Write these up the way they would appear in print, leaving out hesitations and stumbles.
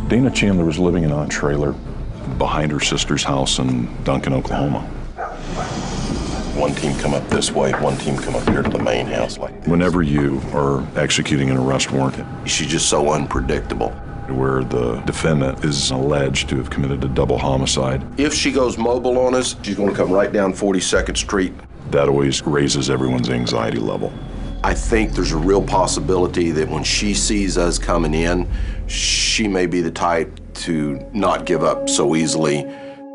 Dana Chandler was living in a trailer behind her sister's house in Duncan, Oklahoma. One team come up this way, one team come up here to the main house like this. Whenever you are executing an arrest warrant, She's just so unpredictable. where the defendant is alleged to have committed a double homicide, If she goes mobile on us, she's going to come right down 42nd Street. that always raises everyone's anxiety level. I think there's a real possibility that when she sees us coming in, she may be the type to not give up so easily.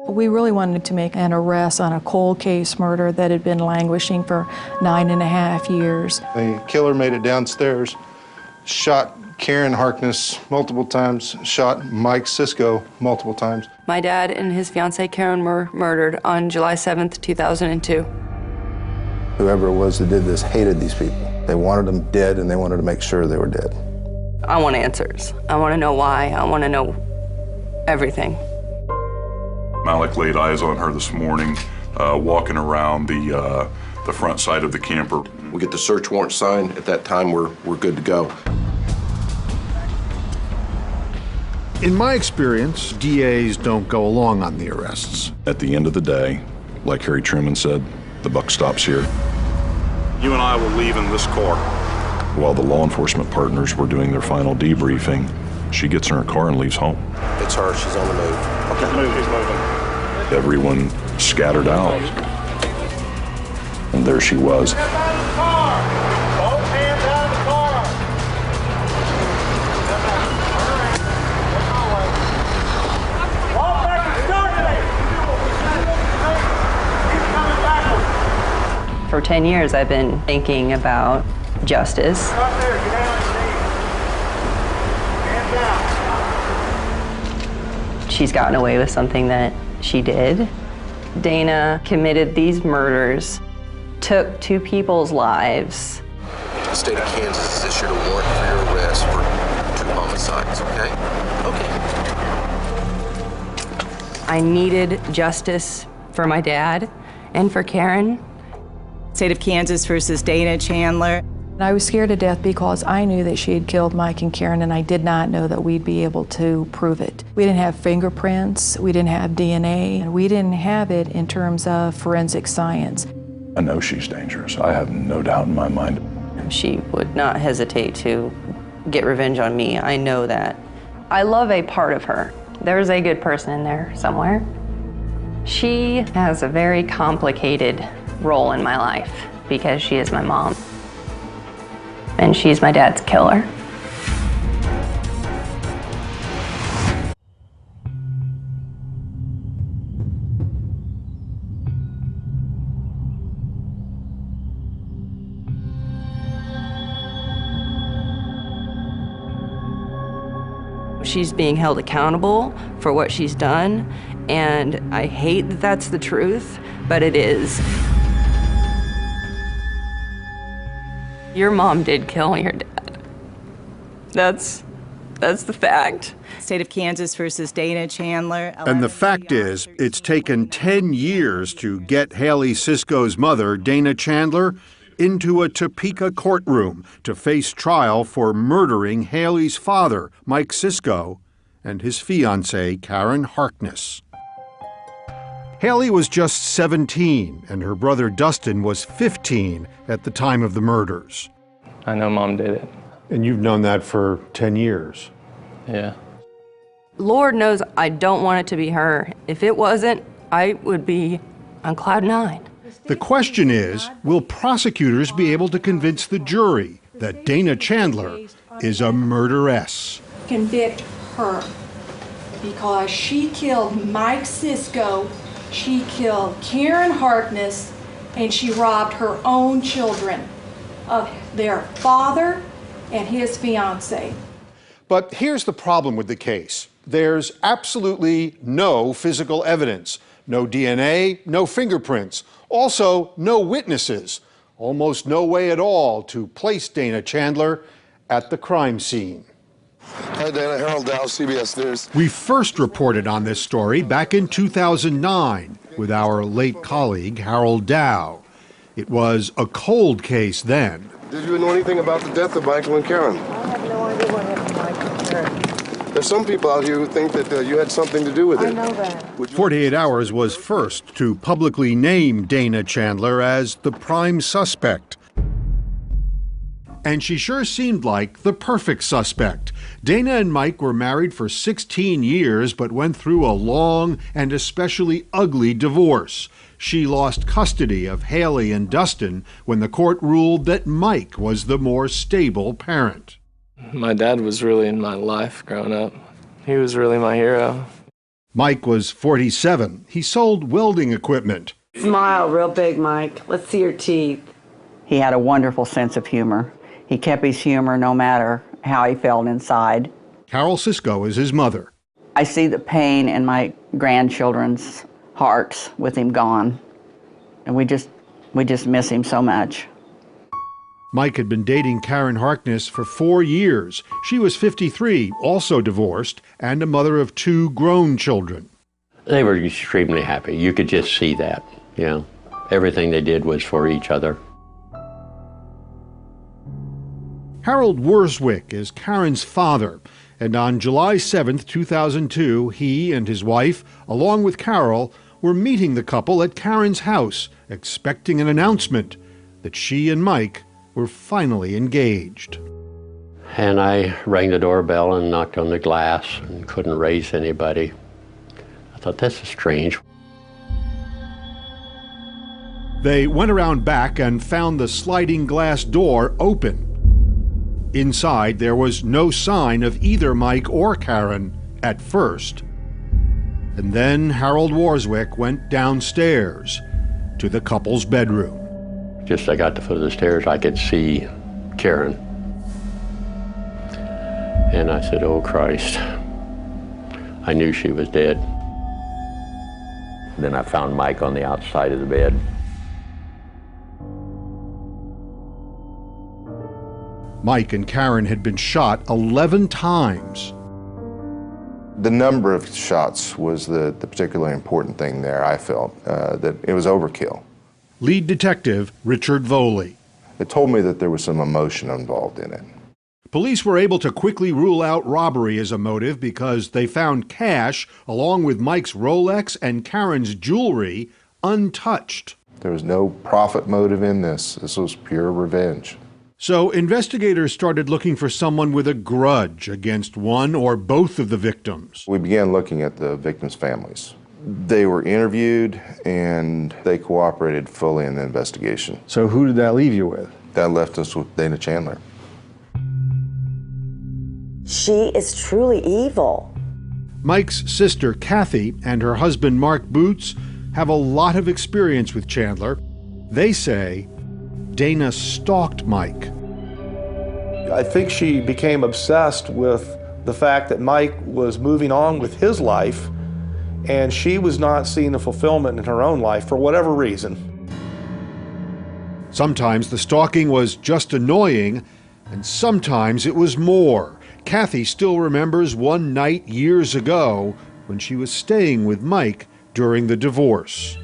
We really wanted to make an arrest on a cold case murder that had been languishing for 9.5 years. The killer made it downstairs, shot Karen Harkness multiple times, shot Mike Sisko multiple times. My dad and his fiancée Karen were murdered on July 7th, 2002. Whoever it was that did this hated these people. They wanted them dead, and they wanted to make sure they were dead. I want answers. I want to know why. I want to know everything. Malik laid eyes on her this morning, walking around the front side of the camper. We get the search warrant signed. At that time, we're good to go. In my experience, DAs don't go along on the arrests. At the end of the day, like Harry Truman said, the buck stops here. You and I will leave in this car. While the law enforcement partners were doing their final debriefing, she gets in her car and leaves home. It's her. She's on the move. Okay. He's moving. Everyone scattered out. And there she was. Both hands out of the car. Walk back and start today. Keep coming backwards. For 10 years, I've been thinking about justice. Right there, get down on your knees. Hands down. She's gotten away with something that she did. Dana committed these murders, took 2 people's lives. The state of Kansas has issued a warrant for your arrest for 2 homicides, okay? Okay. I needed justice for my dad and for Karen. State of Kansas versus Dana Chandler. I was scared to death because I knew that she had killed Mike and Karen, and I did not know that we'd be able to prove it. We didn't have fingerprints, we didn't have DNA, and we didn't have it in terms of forensic science. I know she's dangerous. I have no doubt in my mind. She would not hesitate to get revenge on me. I know that. I love a part of her. There's a good person in there somewhere. She has a very complicated role in my life because she is my mom. And she's my dad's killer. She's being held accountable for what she's done, and I hate that that's the truth, but it is. Your mom did kill your dad. That's the fact. State of Kansas versus Dana Chandler. And the fact is, it's taken 10 years to get Haley Sisko's mother, Dana Chandler, into a Topeka courtroom to face trial for murdering Haley's father, Mike Sisko, and his fiancée, Karen Harkness. Haley was just 17, and her brother Dustin was 15 at the time of the murders. I know Mom did it. And you've known that for 10 years? Yeah. Lord knows I don't want it to be her. If it wasn't, I would be on cloud 9. The question is, will prosecutors be able to convince the jury that Dana Chandler is a murderess? Convict her because she killed Mike Sisko, she killed Karen Harkness, and she robbed her own children of their father and his fiancée. But here's the problem with the case. There's absolutely no physical evidence. No DNA, no fingerprints. Also, no witnesses. Almost no way at all to place Dana Chandler at the crime scene. Hi, Dana. Harold Dow, CBS News. We first reported on this story back in 2009 with our late colleague, Harold Dow. It was a cold case then. Did you know anything about the death of Michael and Karen? I have no idea what happened to Mike and Karen. There's some people out here who think that you had something to do with it. I know that. 48 Hours was first to publicly name Dana Chandler as the prime suspect. And she sure seemed like the perfect suspect. Dana and Mike were married for 16 years, but went through a long and especially ugly divorce. She lost custody of Haley and Dustin when the court ruled that Mike was the more stable parent. My dad was really in my life growing up. He was really my hero. Mike was 47. He sold welding equipment. Smile real big, Mike. Let's see your teeth. He had a wonderful sense of humor. He kept his humor no matter how he felt inside. Carol Cisco is his mother. I see the pain in my grandchildren's hearts with him gone. And we just miss him so much. Mike had been dating Karen Harkness for 4 years. She was 53, also divorced, and a mother of 2 grown children. They were extremely happy. You could just see that, you know. Everything they did was for each other. Harold Worswick is Karen's father, and on July 7, 2002, he and his wife, along with Carol, were meeting the couple at Karen's house, expecting an announcement that she and Mike were finally engaged. And I rang the doorbell and knocked on the glass and couldn't raise anybody. I thought, this is strange. They went around back and found the sliding glass door open. Inside, there was no sign of either Mike or Karen at first. And then Harold Worswick went downstairs to the couple's bedroom. Just I got to the foot of the stairs, I could see Karen. And I said, oh Christ. I knew she was dead. Then I found Mike on the outside of the bed. Mike and Karen had been shot 11 times. The number of shots was the particularly important thing there, I felt, that it was overkill. Lead detective Richard Voley. It told me that there was some emotion involved in it. Police were able to quickly rule out robbery as a motive because they found cash, along with Mike's Rolex and Karen's jewelry, untouched. There was no profit motive in this. This was pure revenge. So investigators started looking for someone with a grudge against one or both of the victims. We began looking at the victims' families. They were interviewed and they cooperated fully in the investigation. So who did that leave you with? That left us with Dana Chandler. She is truly evil. Mike's sister Kathy and her husband Mark Boots have a lot of experience with Chandler. They say Dana stalked Mike. I think she became obsessed with the fact that Mike was moving on with his life, and she was not seeing the fulfillment in her own life for whatever reason. Sometimes the stalking was just annoying, and sometimes it was more. Kathy still remembers one night years ago when she was staying with Mike during the divorce.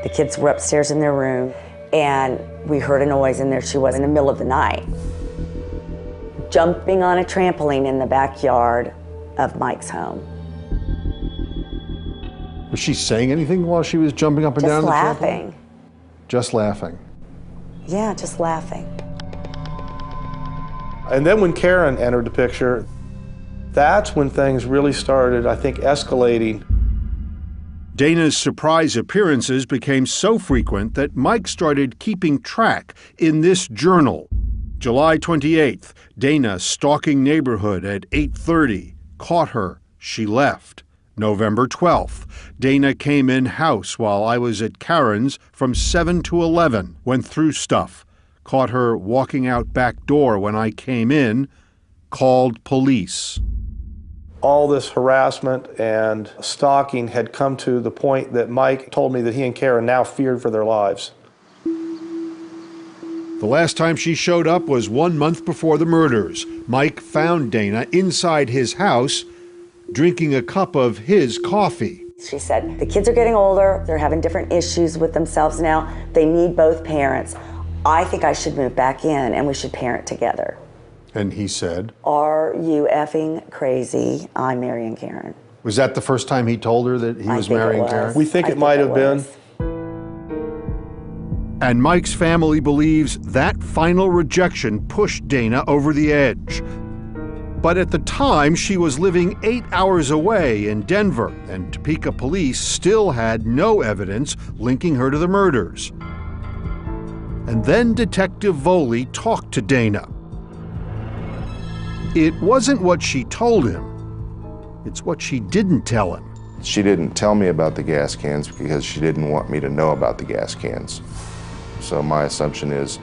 The kids were upstairs in their room, and we heard a noise in there. She was in the middle of the night, jumping on a trampoline in the backyard of Mike's home. Was she saying anything while she was jumping up and Just down the laughing. trampoline? Just laughing. Yeah, just laughing. And then when Karen entered the picture, that's when things really started, I think, escalating. Dana's surprise appearances became so frequent that Mike started keeping track in this journal. July 28th, Dana stalking neighborhood at 8:30. Caught her. She left. November 12th, Dana came in house while I was at Karen's from 7 to 11. Went through stuff. Caught her walking out back door when I came in. Called police. All this harassment and stalking had come to the point that Mike told me that he and Karen now feared for their lives. The last time she showed up was 1 month before the murders. Mike found Dana inside his house, drinking a cup of his coffee. She said, the kids are getting older, they're having different issues with themselves now, they need both parents. I think I should move back in and we should parent together. And he said, "Are you effing crazy? I'm marrying Karen." Was that the first time he told her that he was marrying Karen? We think it might have been. And Mike's family believes that final rejection pushed Dana over the edge. But at the time, she was living 8 hours away in Denver, and Topeka police still had no evidence linking her to the murders. And then Detective Voley talked to Dana. It wasn't what she told him, it's what she didn't tell him. She didn't tell me about the gas cans because she didn't want me to know about the gas cans. So my assumption is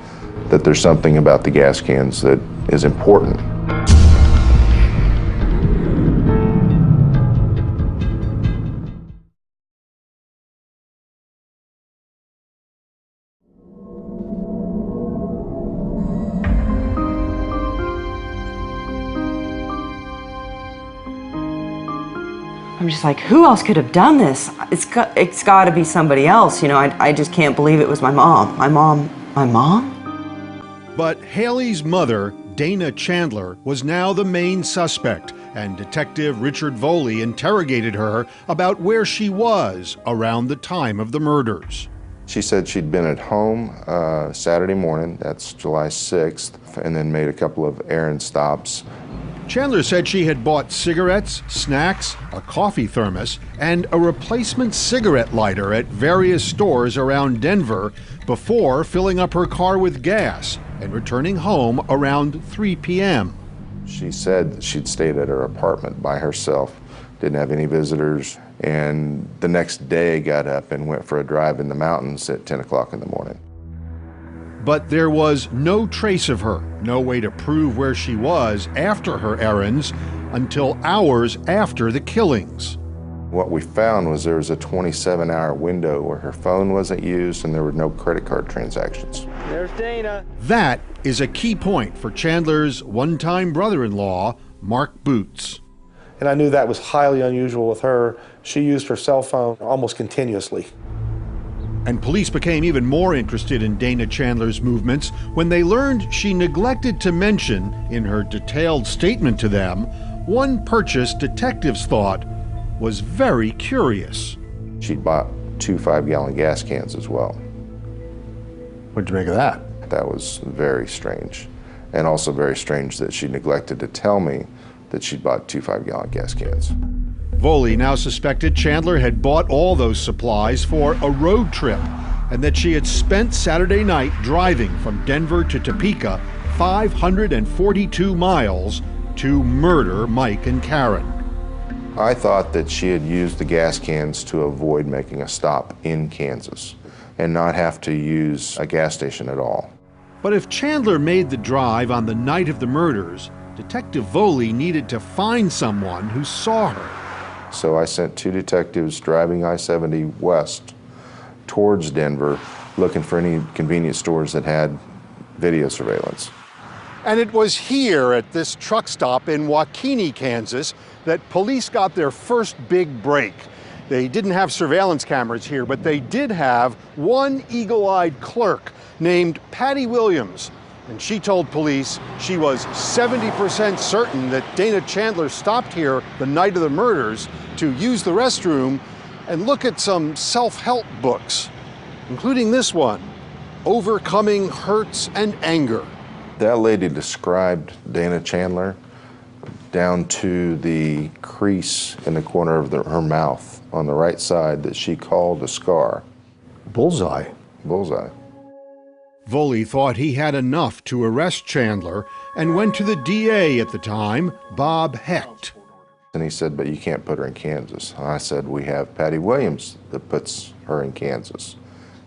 that there's something about the gas cans that is important. I'm just like, who else could have done this? It's got to be somebody else. You know, I just can't believe it was my mom. My mom? But Haley's mother, Dana Chandler, was now the main suspect, and Detective Richard Voley interrogated her about where she was around the time of the murders. She said she'd been at home Saturday morning, that's July 6th, and then made a couple of errand stops. Chandler said she had bought cigarettes, snacks, a coffee thermos, and a replacement cigarette lighter at various stores around Denver before filling up her car with gas and returning home around 3 p.m. She said she'd stayed at her apartment by herself, didn't have any visitors, and the next day got up and went for a drive in the mountains at 10 o'clock in the morning. But there was no trace of her, no way to prove where she was after her errands until hours after the killings. What we found was there was a 27-hour window where her phone wasn't used and there were no credit card transactions. There's Dana. That is a key point for Chandler's one-time brother-in-law, Mark Boots. And I knew that was highly unusual with her. She used her cell phone almost continuously. And police became even more interested in Dana Chandler's movements when they learned she neglected to mention, in her detailed statement to them, one purchase detectives thought was very curious. She'd bought 2 5-gallon gas cans as well. What'd you make of that? That was very strange. And also very strange that she neglected to tell me that she'd bought 2 5-gallon gas cans. Voley now suspected Chandler had bought all those supplies for a road trip and that she had spent Saturday night driving from Denver to Topeka, 542 miles, to murder Mike and Karen. I thought that she had used the gas cans to avoid making a stop in Kansas and not have to use a gas station at all. But if Chandler made the drive on the night of the murders, Detective Voley needed to find someone who saw her. So I sent 2 detectives driving I-70 west towards Denver, looking for any convenience stores that had video surveillance. And it was here at this truck stop in Waukene, Kansas, that police got their first big break. They didn't have surveillance cameras here, but they did have one eagle-eyed clerk named Patty Williams. And she told police she was 70% certain that Dana Chandler stopped here the night of the murders to use the restroom and look at some self-help books, including this one, Overcoming Hurts and Anger. That lady described Dana Chandler down to the crease in the corner of her mouth on the right side that she called a scar. Bullseye. Bullseye. Voley thought he had enough to arrest Chandler and went to the DA at the time, Bob Hecht. And he said, but you can't put her in Kansas. And I said, we have Patty Williams that puts her in Kansas.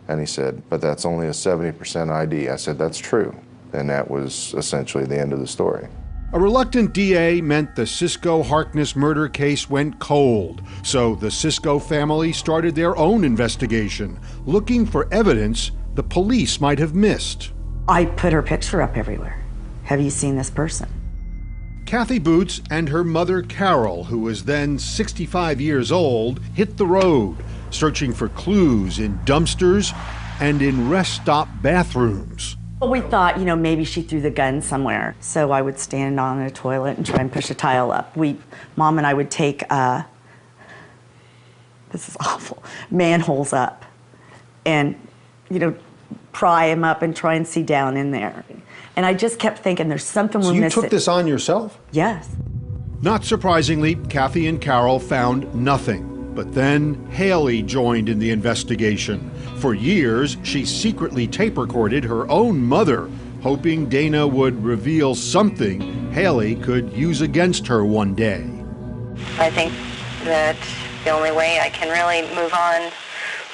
And he said, but that's only a 70% ID. I said, that's true. And that was essentially the end of the story. A reluctant DA meant the Cisco Harkness murder case went cold. So the Cisco family started their own investigation, looking for evidence the police might have missed. I put her picture up everywhere. Have you seen this person? Kathy Boots and her mother Carol, who was then 65 years old, hit the road, searching for clues in dumpsters and in rest stop bathrooms. But we thought, maybe she threw the gun somewhere. So I would stand on a toilet and try and push a tile up. Mom and I would take, this is awful, manholes up and, pry them up and try and see down in there. And I just kept thinking there's something we're missing. So you took this on yourself? Yes. Not surprisingly, Kathy and Carol found nothing. But then Haley joined in the investigation. For years, she secretly tape-recorded her own mother, hoping Dana would reveal something Haley could use against her one day. I think that the only way I can really move on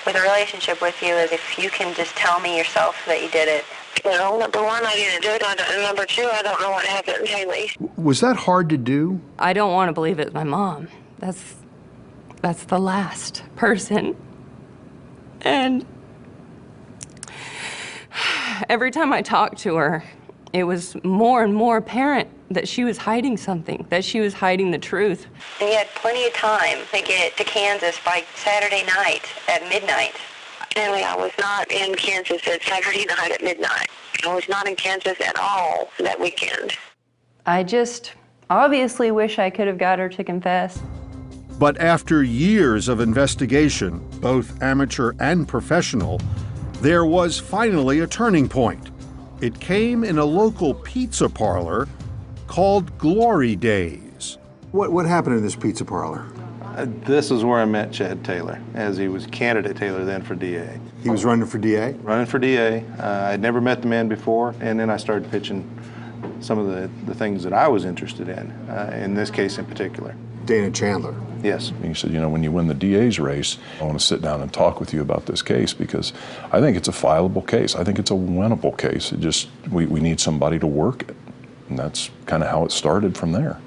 with a relationship with you is if you can just tell me yourself that you did it. Well, number one, I didn't do it. And number two, I don't know what happened, Haley. Was that hard to do? I don't want to believe it's my mom. That's the last person. And every time I talked to her, it was more and more apparent that she was hiding something, that she was hiding the truth. And you had plenty of time to get to Kansas by Saturday night at midnight. Haley, I was not in Kansas at Saturday night at midnight. I was not in Kansas at all that weekend. I just obviously wish I could have got her to confess. But after years of investigation, both amateur and professional, there was finally a turning point. It came in a local pizza parlor called Glory Days. What happened in this pizza parlor? This is where I met Chad Taylor, as he was candidate Taylor then for DA. He was running for DA? Running for DA. I'd never met the man before, and then I started pitching some of the things that I was interested in this case in particular. Dana Chandler. Yes. He said, when you win the DA's race, I want to sit down and talk with you about this case because I think it's a fileable case. I think it's a winnable case. We need somebody to work it. And that's kind of how it started from there.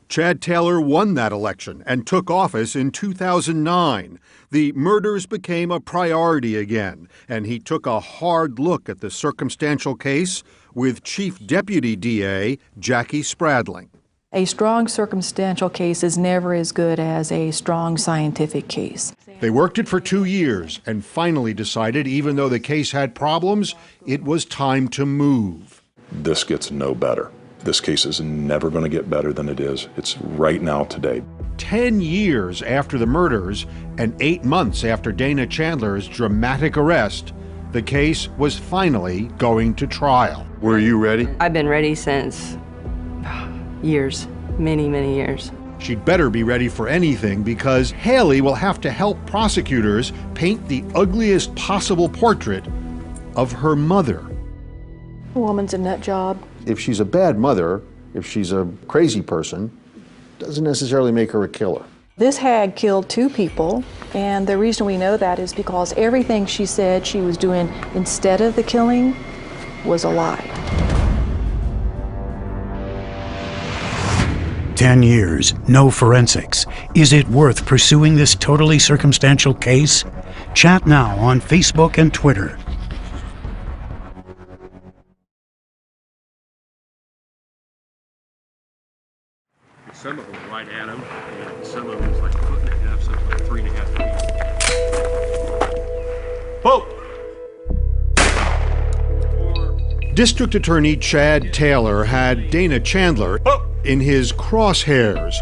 Chad Taylor won that election and took office in 2009. The murders became a priority again, and he took a hard look at the circumstantial case with Chief Deputy DA Jackie Spradling. A strong circumstantial case is never as good as a strong scientific case. They worked it for 2 years and finally decided, even though the case had problems, it was time to move. This gets no better. This case is never going to get better than it is. It's right now today. 10 years after the murders and 8 months after Dana Chandler's dramatic arrest, the case was finally going to trial. Were you ready? I've been ready since years, many, many years. She'd better be ready for anything because Haley will have to help prosecutors paint the ugliest possible portrait of her mother. A woman's a nut job. If she's a bad mother, if she's a crazy person, doesn't necessarily make her a killer. This hag killed 2 people, and the reason we know that is because everything she said she was doing instead of the killing was a lie. 10 years, no forensics. Is it worth pursuing this totally circumstantial case? Chat now on Facebook and Twitter. Some of them right at him, and some of them was like 1.5 foot, some like 3.5 feet. District Attorney Chad Taylor had Dana Chandler in his crosshairs.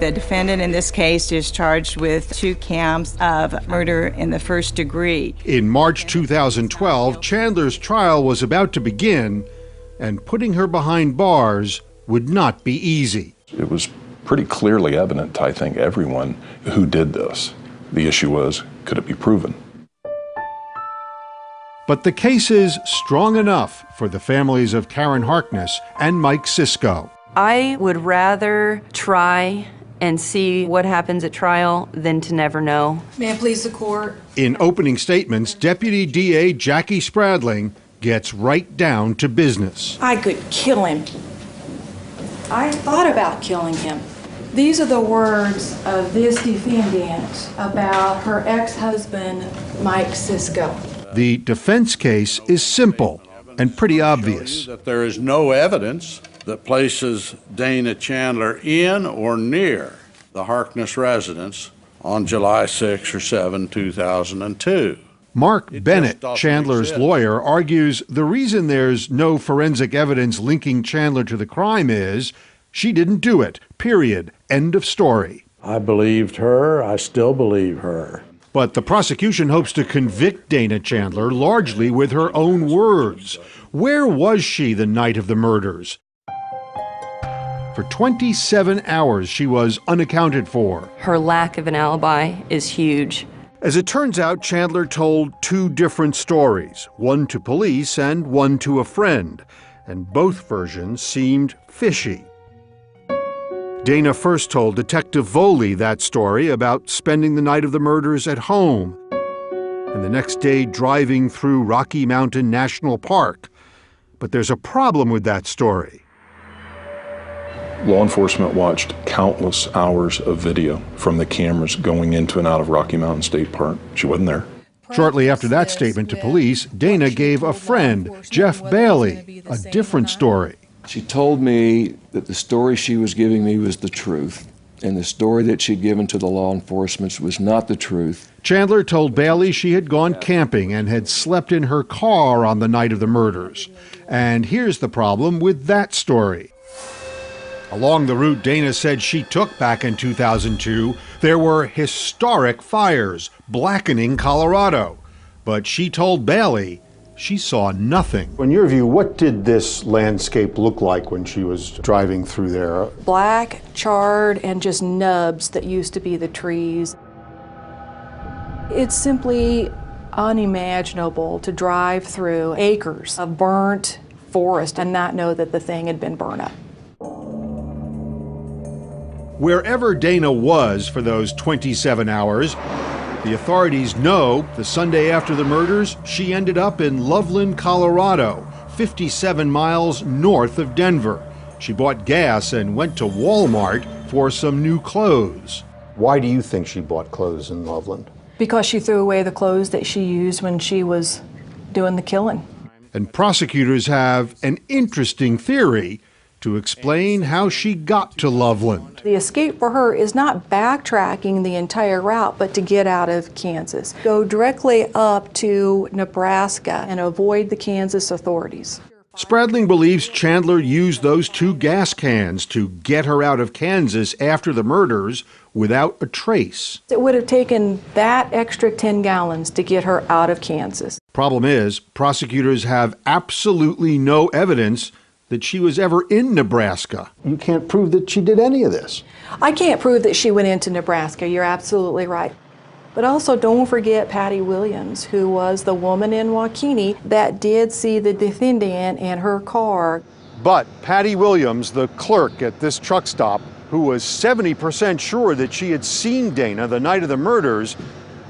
The defendant in this case is charged with 2 counts of murder in the first degree. In March 2012, Chandler's trial was about to begin, and putting her behind bars would not be easy. It was pretty clearly evident to, I think, everyone who did this. The issue was, could it be proven? But the case is strong enough for the families of Karen Harkness and Mike Sisko. I would rather try and see what happens at trial than to never know. May I please the court? In opening statements, Deputy DA Jackie Spradling gets right down to business. I could kill him. I thought about killing him. These are the words of this defendant about her ex-husband, Mike Sisko. The defense case is simple and pretty obvious. That there is no evidence that places Dana Chandler in or near the Harkness residence on July 6 or 7, 2002. Mark Bennett, doesn't Chandler's exist. lawyer, argues the reason there's no forensic evidence linking Chandler to the crime is she didn't do it, period, end of story. I believed her. I still believe her. But the prosecution hopes to convict Dana Chandler largely with her own words. Where was she the night of the murders? For 27 hours, she was unaccounted for. Her lack of an alibi is huge. As it turns out, Chandler told two different stories, one to police and one to a friend, and both versions seemed fishy. Dana first told Detective Voley that story about spending the night of the murders at home, and the next day driving through Rocky Mountain National Park. But there's a problem with that story. Law enforcement watched countless hours of video from the cameras going into and out of Rocky Mountain State Park. She wasn't there. Shortly after that statement to police, Dana gave a friend, Jeff Bailey, a different story. She told me that the story she was giving me was the truth, and the story that she'd given to the law enforcement was not the truth. Chandler told Bailey she had gone camping and had slept in her car on the night of the murders. And here's the problem with that story. Along the route Dana said she took back in 2002, there were historic fires blackening Colorado. But she told Bailey she saw nothing. In your view, what did this landscape look like when she was driving through there? Black, charred, and just nubs that used to be the trees. It's simply unimaginable to drive through acres of burnt forest and not know that the thing had been burned up. Wherever Dana was for those 27 hours, the authorities know the Sunday after the murders, she ended up in Loveland, Colorado, 57 miles north of Denver. She bought gas and went to Walmart for some new clothes. Why do you think she bought clothes in Loveland? Because she threw away the clothes that she used when she was doing the killing. And prosecutors have an interesting theory to explain how she got to Loveland. The escape for her is not backtracking the entire route, but to get out of Kansas. Go directly up to Nebraska and avoid the Kansas authorities. Spradling believes Chandler used those two gas cans to get her out of Kansas after the murders without a trace. It would have taken that extra 10 gallons to get her out of Kansas. Problem is, prosecutors have absolutely no evidence that she was ever in Nebraska. You can't prove that she did any of this. I can't prove that she went into Nebraska. You're absolutely right. But also don't forget Patty Williams, who was the woman in Waukene that did see the defendant in her car. But Patty Williams, the clerk at this truck stop, who was 70% sure that she had seen Dana the night of the murders,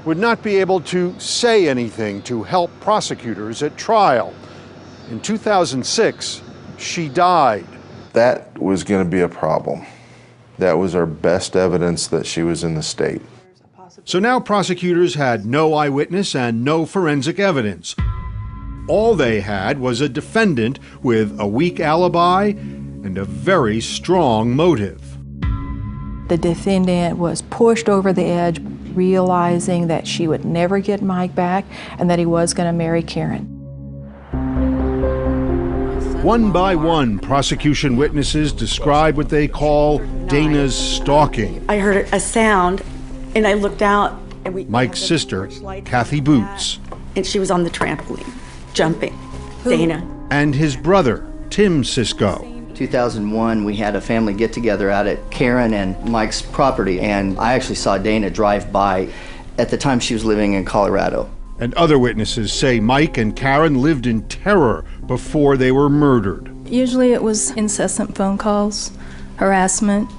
would not be able to say anything to help prosecutors at trial. In 2006, she died. That was going to be a problem. That was our best evidence that she was in the state. So now prosecutors had no eyewitness and no forensic evidence. All they had was a defendant with a weak alibi and a very strong motive. The defendant was pushed over the edge, realizing that she would never get Mike back and that he was going to marry Karen. One by one, prosecution witnesses describe what they call Dana's stalking. I heard a sound, and I looked out. And Mike's sister, Kathy Boots. And she was on the trampoline, jumping. Dana. And his brother, Tim Cisco. 2001, we had a family get-together out at Karen and Mike's property, and I actually saw Dana drive by. At the time, she was living in Colorado. And other witnesses say Mike and Karen lived in terror before they were murdered. Usually it was incessant phone calls, harassment,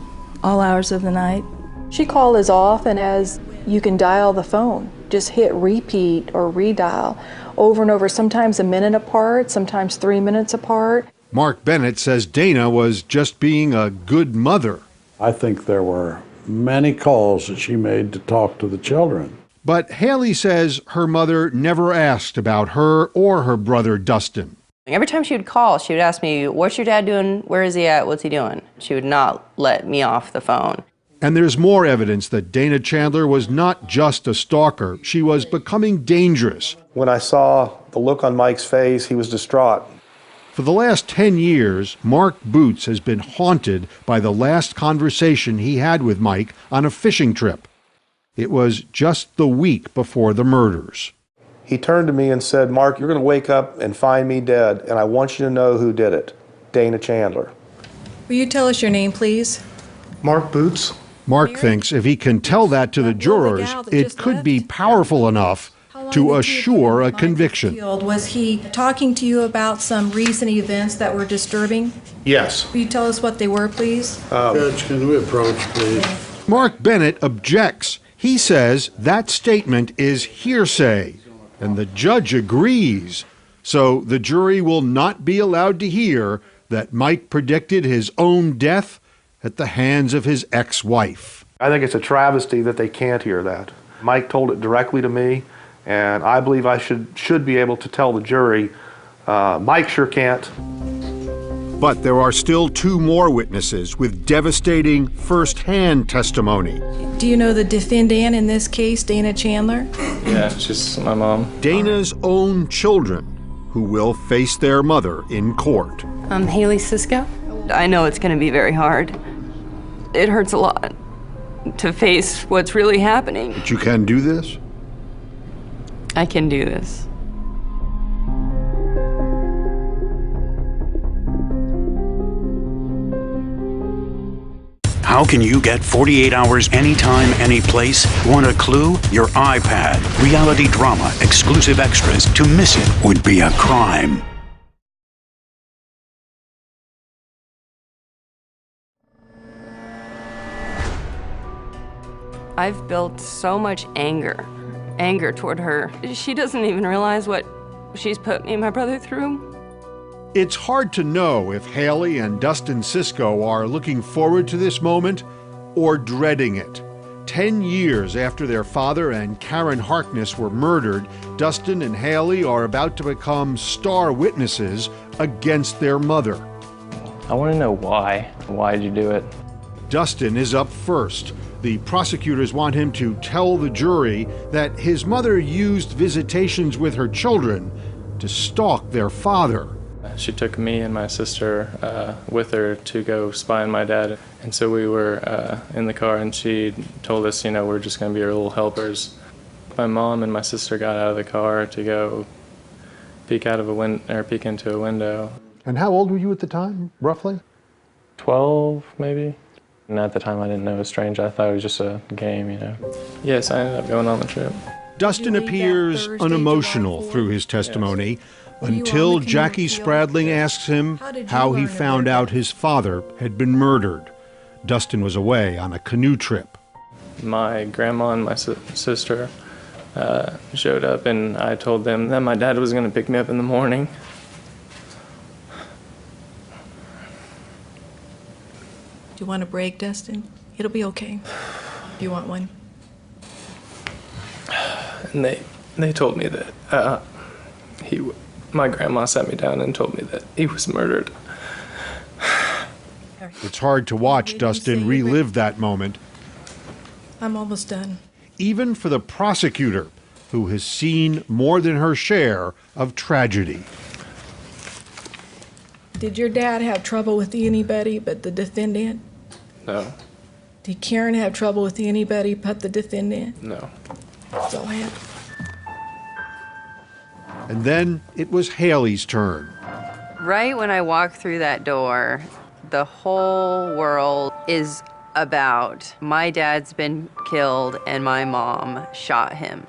all hours of the night. She called as often as you can dial the phone. Just hit repeat or redial over and over, sometimes a minute apart, sometimes 3 minutes apart. Mark Bennett says Dana was just being a good mother. I think there were many calls that she made to talk to the children. But Haley says her mother never asked about her or her brother Dustin. Every time she would call, she would ask me, what's your dad doing? Where is he at? What's he doing? She would not let me off the phone. And there's more evidence that Dana Chandler was not just a stalker. She was becoming dangerous. When I saw the look on Mike's face, he was distraught. For the last 10 years, Mark Boots has been haunted by the last conversation he had with Mike on a fishing trip. It was just the week before the murders. He turned to me and said, "Mark, you're going to wake up and find me dead, and I want you to know who did it. Dana Chandler." Will you tell us your name, please? Mark Boots. Mark thinks if he can tell that to the jurors, it could be powerful enough to assure a conviction. Was he talking to you about some recent events that were disturbing? Yes. Will you tell us what they were, please? Judge, can we approach, please? Mark Bennett objects. He says that statement is hearsay, and the judge agrees. So the jury will not be allowed to hear that Mike predicted his own death at the hands of his ex-wife. I think it's a travesty that they can't hear that. Mike told it directly to me, and I believe I should be able to tell the jury. Mike sure can't. But there are still 2 more witnesses with devastating first-hand testimony. Do you know the defendant in this case, Dana Chandler? Yeah, she's my mom. Dana's own children, who will face their mother in court. I'm Haley Cisco. I know it's going to be very hard. It hurts a lot to face what's really happening. But you can do this? I can do this. How can you get 48 hours anytime, any place? Want a clue? Your iPad. Reality drama, exclusive extras. To miss it would be a crime. I've built so much anger toward her. She doesn't even realize what she's put me and my brother through. It's hard to know if Haley and Dustin Cisco are looking forward to this moment or dreading it. 10 years after their father and Karen Harkness were murdered, Dustin and Haley are about to become star witnesses against their mother. I want to know why. Why did you do it? Dustin is up first. The prosecutors want him to tell the jury that his mother used visitations with her children to stalk their father. She took me and my sister with her to go spy on my dad. And so we were in the car, and she told us, we're just going to be her little helpers. My mom and my sister got out of the car to go peek into a window. And how old were you at the time, roughly? 12, maybe. And at the time, I didn't know it was strange. I thought it was just a game, Yes, I ended up going on the trip. Dustin appears unemotional through his testimony until Jackie Spradling asks him how he found out his father had been murdered. Dustin was away on a canoe trip. My grandma and my sister showed up, and I told them that my dad was going to pick me up in the morning. Do you want a break, Dustin? It'll be okay. Do you want one? And they told me that my grandma sat me down and told me that he was murdered. It's hard to watch Dustin relive that moment. I'm almost done. Even for the prosecutor, who has seen more than her share of tragedy. Did your dad have trouble with anybody but the defendant? No. Did Karen have trouble with anybody but the defendant? No. That's all I have. And then it was Haley's turn. Right when I walk through that door, the whole world is about my dad's been killed and my mom shot him.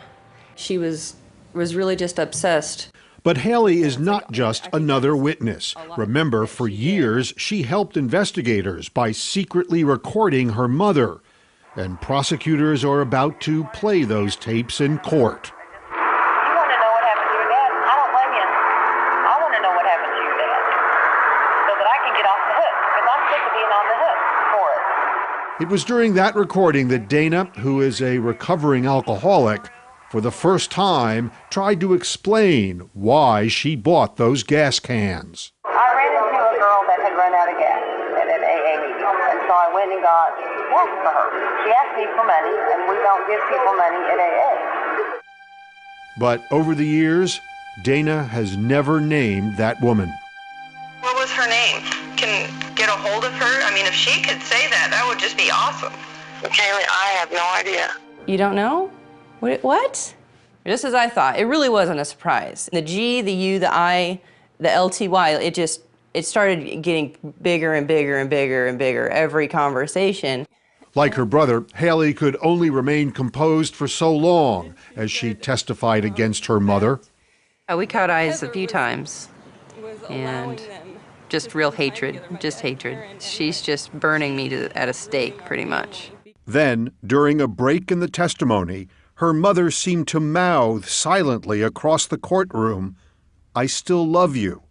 She was really just obsessed. But Haley is not just another witness. Remember, for years, she helped investigators by secretly recording her mother. And prosecutors are about to play those tapes in court. You want to know what happened to your dad? I don't blame you. I want to know what happened to your dad so that I can get off the hook, because I'm sick of being on the hook for it. It was during that recording that Dana, who is a recovering alcoholic, for the first time tried to explain why she bought those gas cans. I ran into a girl that had run out of gas at an AA meeting, and so I went and got work for her. She asked me for money, and we don't give people money at AA. But over the years, Dana has never named that woman. What was her name? Can get a hold of her? I mean, if she could say that, that would just be awesome. Kaylee, I have no idea. You don't know? What? Just as I thought. It really wasn't a surprise. The G, the U, the I, the LTY, it started getting bigger and bigger and bigger and bigger every conversation. Like her brother, Haley could only remain composed for so long as she testified against her mother. We caught eyes a few times, and just real hatred, just hatred. She's just burning me at a stake, pretty much. Then, during a break in the testimony, her mother seemed to mouth silently across the courtroom, "I still love you.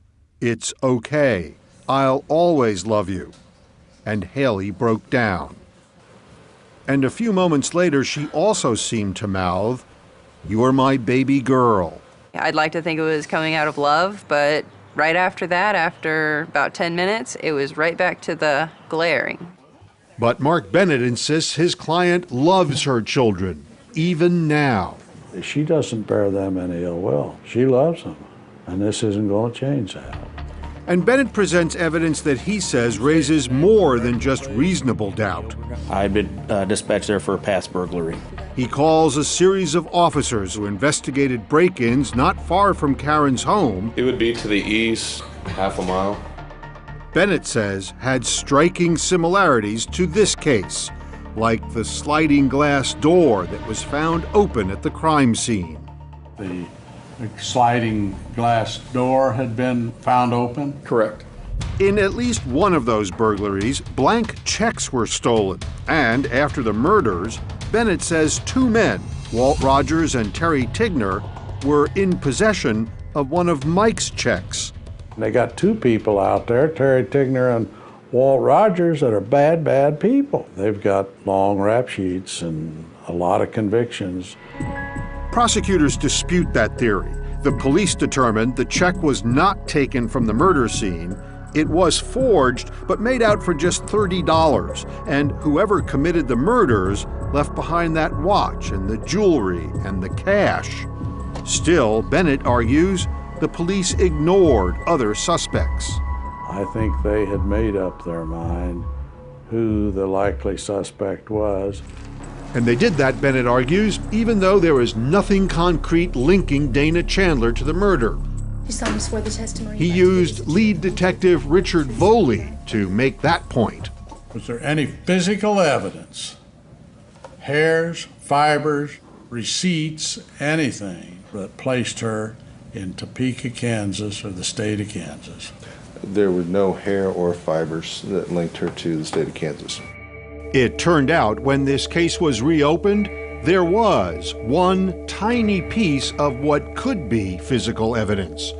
It's okay. I'll always love you." And Haley broke down. And a few moments later, she also seemed to mouth, "You're my baby girl." I'd like to think it was coming out of love, but right after that, after about 10 minutes, it was right back to the glaring. But Mark Bennett insists his client loves her children, even now. She doesn't bear them any ill will. She loves them, and this isn't going to change that. And Bennett presents evidence that he says raises more than just reasonable doubt. I've been dispatched there for a past burglary. He calls a series of officers who investigated break-ins not far from Karen's home. It would be to the east, half a mile. Bennett says had striking similarities to this case, like the sliding glass door that was found open at the crime scene. The sliding glass door had been found open? Correct. In at least one of those burglaries, blank checks were stolen. And after the murders, Bennett says two men, Walt Rogers and Terry Tigner, were in possession of one of Mike's checks. They got two people out there, Terry Tigner and Walt Rogers, that are bad, bad people. They've got long rap sheets and a lot of convictions. Prosecutors dispute that theory. The police determined the check was not taken from the murder scene. It was forged, but made out for just $30, and whoever committed the murders left behind that watch and the jewelry and the cash. Still, Bennett argues the police ignored other suspects. I think they had made up their mind who the likely suspect was. And they did that, Bennett argues, even though there was nothing concrete linking Dana Chandler to the murder. You saw him swear the testimony. He used lead detective Richard Voley to make that point. Was there any physical evidence, hairs, fibers, receipts, anything that placed her in Topeka, Kansas, or the state of Kansas? There were no hair or fibers that linked her to the state of Kansas. It turned out when this case was reopened, there was one tiny piece of what could be physical evidence.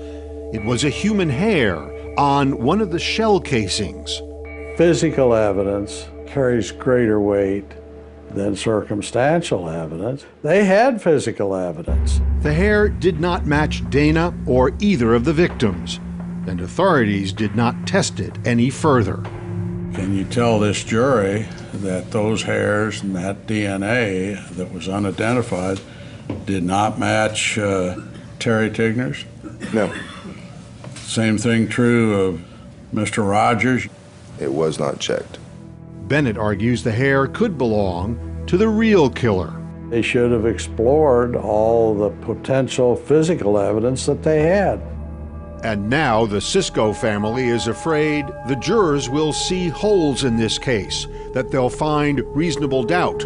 It was a human hair on one of the shell casings. Physical evidence carries greater weight than circumstantial evidence. They had physical evidence. The hair did not match Dana or either of the victims, and authorities did not test it any further. Can you tell this jury that those hairs and that DNA that was unidentified did not match Terry Tigner's? No. Same thing true of Mr. Rogers? It was not checked. Bennett argues the hair could belong to the real killer. They should have explored all the potential physical evidence that they had. And now the Cisco family is afraid the jurors will see holes in this case, that they'll find reasonable doubt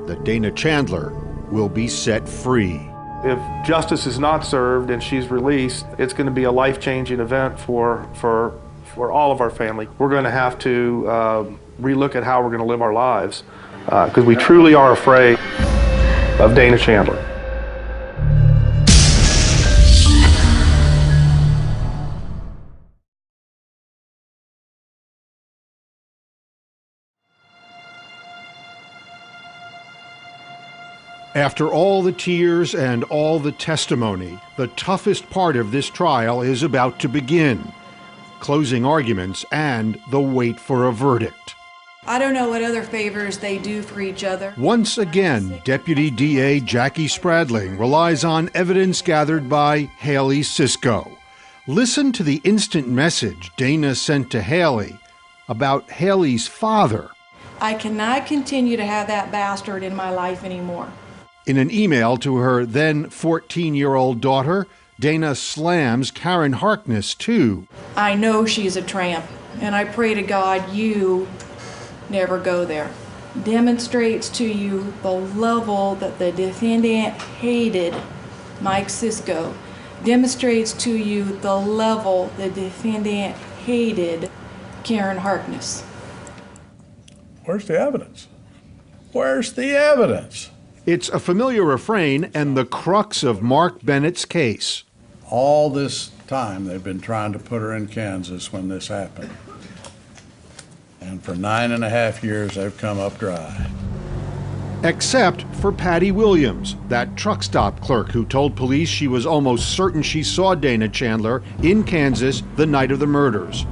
that Dana Chandler will be set free. If justice is not served and she's released, it's going to be a life-changing event for all of our family. We're going to have to relook at how we're going to live our lives because we truly are afraid of Dana Chandler. After all the tears and all the testimony, the toughest part of this trial is about to begin. Closing arguments and the wait for a verdict. I don't know what other favors they do for each other. Once again, Deputy DA Jackie Spradling relies on evidence gathered by Haley Sisco. Listen to the instant message Dana sent to Haley about Haley's father. I cannot continue to have that bastard in my life anymore. In an email to her then 14-year-old daughter, Dana slams Karen Harkness, too. I know she's a tramp, and I pray to God you never go there. Demonstrates to you the level that the defendant hated Mike Sisco. Demonstrates to you the level the defendant hated Karen Harkness. Where's the evidence? Where's the evidence? It's a familiar refrain and the crux of Mark Bennett's case. All this time they've been trying to put her in Kansas when this happened. And for 9.5 years they've come up dry. Except for Patty Williams, that truck stop clerk who told police she was almost certain she saw Dana Chandler in Kansas the night of the murders.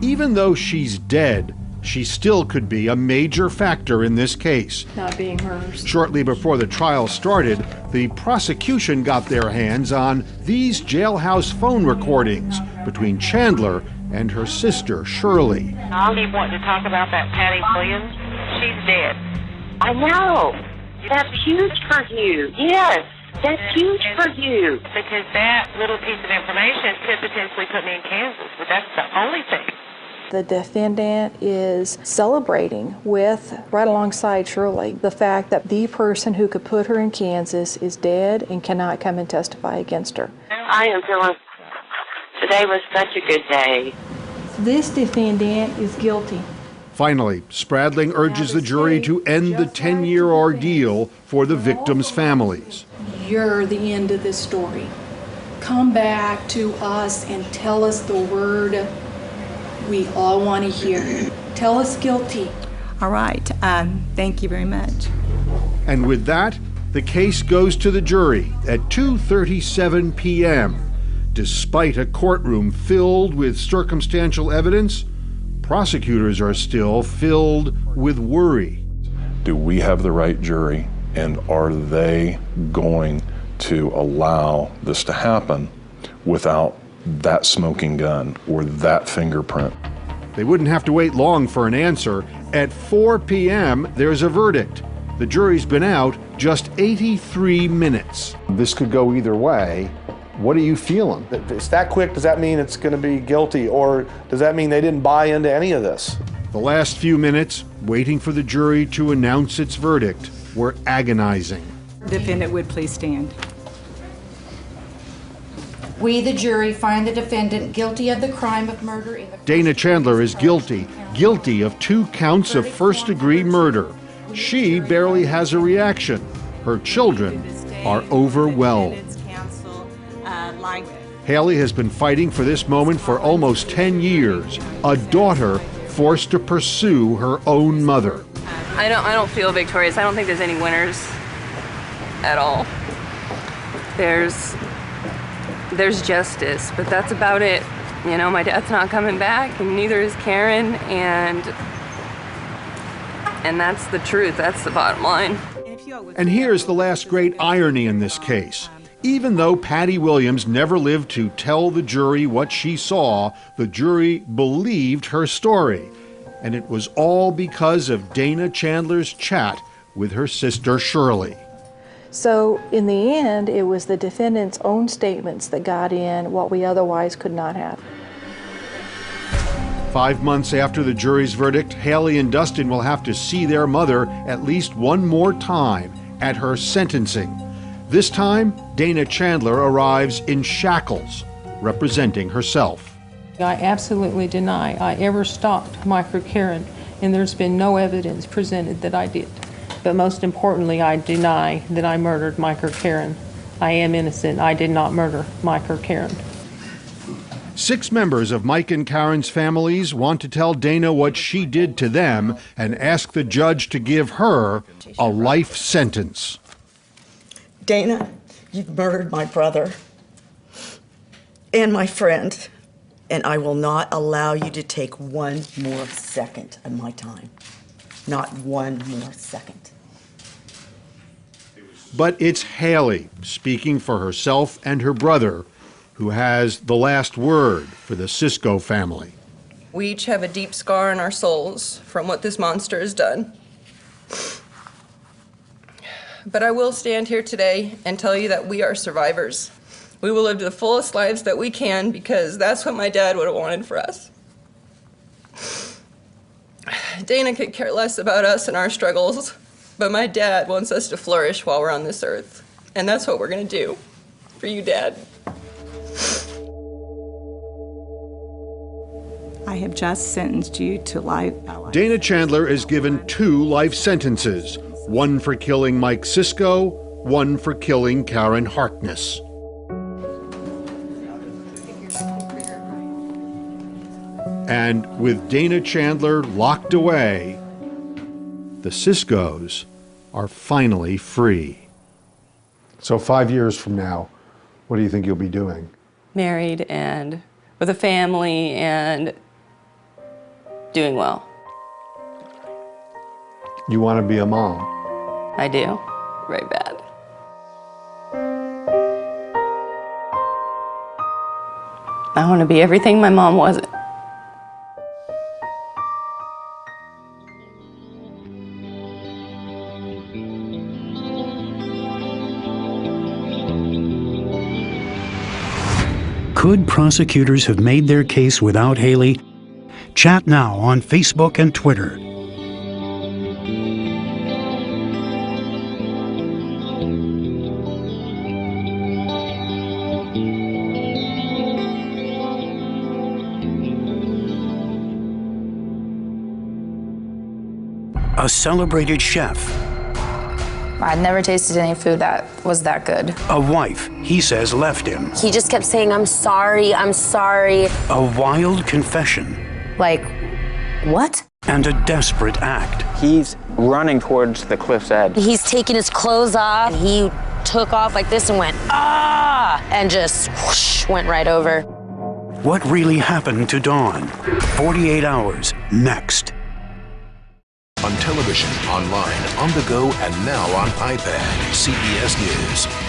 Even though she's dead, she still could be a major factor in this case. Not being hers. Shortly before the trial started, the prosecution got their hands on these jailhouse phone recordings between Chandler and her sister, Shirley. I'll keep wanting to talk about that Patty Williams. She's dead. I know. That's huge for you. Yes, that's huge for you. Because that little piece of information could potentially put me in Kansas, but that's the only thing. The defendant is celebrating with, right alongside Shirley, the fact that the person who could put her in Kansas is dead and cannot come and testify against her. I am feeling, today was such a good day. This defendant is guilty. Finally, Spradling urges the jury to end the 10-year ordeal for the victims' families. You're the end of this story. Come back to us and tell us the word we all want to hear. Tell us guilty. All right. Thank you very much. And with that, the case goes to the jury at 2:37 p.m. Despite a courtroom filled with circumstantial evidence, prosecutors are still filled with worry. Do we have the right jury, and are they going to allow this to happen without that smoking gun or that fingerprint? They wouldn't have to wait long for an answer. At 4 p.m., there's a verdict. The jury's been out just 83 minutes. This could go either way. What are you feeling? If it's that quick, does that mean it's going to be guilty, or does that mean they didn't buy into any of this? The last few minutes, waiting for the jury to announce its verdict, were agonizing. Defendant would please stand. We, the jury, find the defendant guilty of the crime of murder in the... Dana Chandler is guilty of 2 counts of first-degree murder. She barely has a reaction. Her children are overwhelmed. Haley has been fighting for this moment for almost 10 years. A daughter forced to pursue her own mother. I don't feel victorious. I don't think there's any winners at all. There's justice, but that's about it. You know, my dad's not coming back, and neither is Karen, and that's the truth. That's the bottom line. And here's the last great irony in this case. Even though Patty Williams never lived to tell the jury what she saw, the jury believed her story. And it was all because of Dana Chandler's chat with her sister Shirley. So in the end, it was the defendant's own statements that got in what we otherwise could not have. 5 months after the jury's verdict, Haley and Dustin will have to see their mother at least one more time at her sentencing. This time, Dana Chandler arrives in shackles, representing herself. I absolutely deny I ever stalked Mike or Karen, and there's been no evidence presented that I did. But most importantly, I deny that I murdered Mike or Karen. I am innocent. I did not murder Mike or Karen. 6 members of Mike and Karen's families want to tell Dana what she did to them and ask the judge to give her a life sentence. Dana, you've murdered my brother and my friend, and I will not allow you to take one more second of my time. not one more second. But it's Haley, speaking for herself and her brother, who has the last word for the Cisco family. We each have a deep scar in our souls from what this monster has done. But I will stand here today and tell you that we are survivors. We will live the fullest lives that we can because that's what my dad would have wanted for us. Dana could care less about us and our struggles, but my dad wants us to flourish while we're on this earth. And that's what we're gonna do for you, Dad. I have just sentenced you to life. Dana Chandler is given 2 life sentences, one for killing Mike Cisco, one for killing Karen Harkness. And with Dana Chandler locked away, the Ciscos are finally free. So 5 years from now, what do you think you'll be doing? Married and with a family and doing well. You want to be a mom? I do, very bad. I want to be everything my mom wasn't. Could prosecutors have made their case without Haley? Chat now on Facebook and Twitter. A celebrated chef. I'd never tasted any food that was that good. A wife he says left him. He just kept saying, I'm sorry, I'm sorry. A wild confession. Like, what? And a desperate act. He's running towards the cliff's edge. He's taking his clothes off. He took off like this and went, ah! And just whoosh, went right over. What really happened to Dawn? 48 hours next. On television, online, on the go, and now on iPad. CBS News.